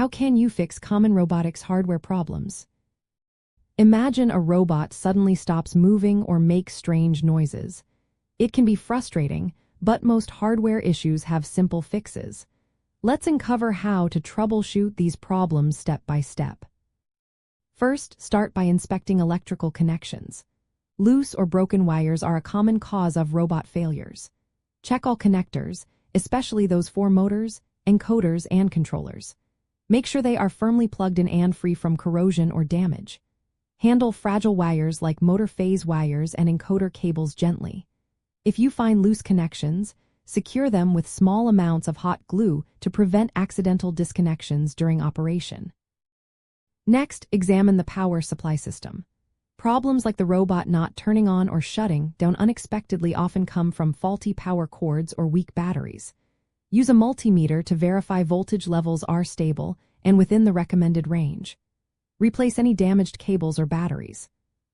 How can you fix common robotics hardware problems? Imagine a robot suddenly stops moving or makes strange noises. It can be frustrating, but most hardware issues have simple fixes. Let's uncover how to troubleshoot these problems step by step. First, start by inspecting electrical connections. Loose or broken wires are a common cause of robot failures. Check all connectors, especially those for motors, encoders, and controllers. Make sure they are firmly plugged in and free from corrosion or damage. Handle fragile wires like motor phase wires and encoder cables gently. If you find loose connections, secure them with small amounts of hot glue to prevent accidental disconnections during operation. Next, examine the power supply system. Problems like the robot not turning on or shutting down unexpectedly often come from faulty power cords or weak batteries. Use a multimeter to verify voltage levels are stable and within the recommended range. Replace any damaged cables or batteries.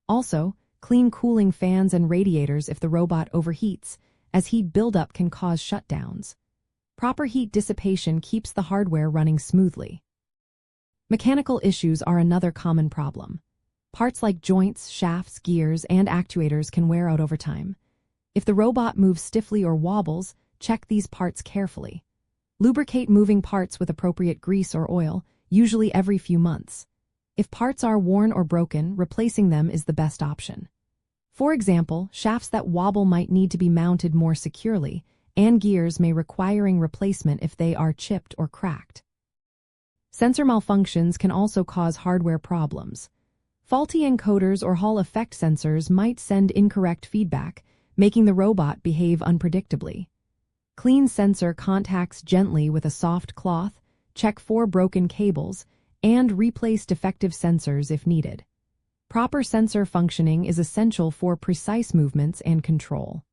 Also, clean cooling fans and radiators if the robot overheats, as heat buildup can cause shutdowns. Proper heat dissipation keeps the hardware running smoothly. Mechanical issues are another common problem. Parts like joints, shafts, gears, and actuators can wear out over time. If the robot moves stiffly or wobbles, check these parts carefully. Lubricate moving parts with appropriate grease or oil, usually every few months. If parts are worn or broken, replacing them is the best option. For example, shafts that wobble might need to be mounted more securely, and gears may require replacement if they are chipped or cracked. Sensor malfunctions can also cause hardware problems. Faulty encoders or Hall effect sensors might send incorrect feedback, making the robot behave unpredictably. Clean sensor contacts gently with a soft cloth, check for broken cables, and replace defective sensors if needed. Proper sensor functioning is essential for precise movements and control.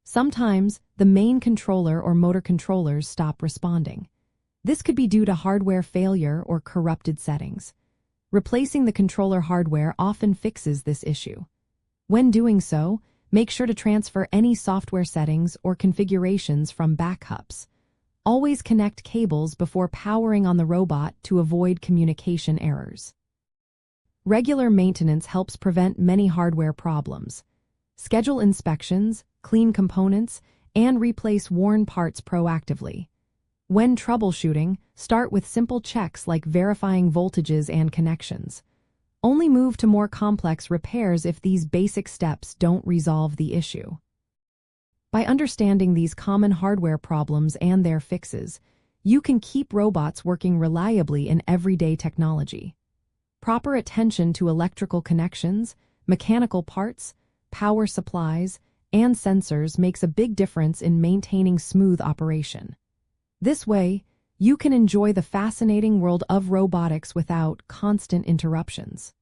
Sometimes, the main controller or motor controllers stop responding. This could be due to hardware failure or corrupted settings. Replacing the controller hardware often fixes this issue. When doing so, make sure to transfer any software settings or configurations from backups. Always connect cables before powering on the robot to avoid communication errors. Regular maintenance helps prevent many hardware problems. Schedule inspections, clean components, and replace worn parts proactively. When troubleshooting, start with simple checks like verifying voltages and connections. Only move to more complex repairs if these basic steps don't resolve the issue. By understanding these common hardware problems and their fixes, you can keep robots working reliably in everyday technology. Proper attention to electrical connections, mechanical parts, power supplies, and sensors makes a big difference in maintaining smooth operation. This way, you can enjoy the fascinating world of robotics without constant interruptions.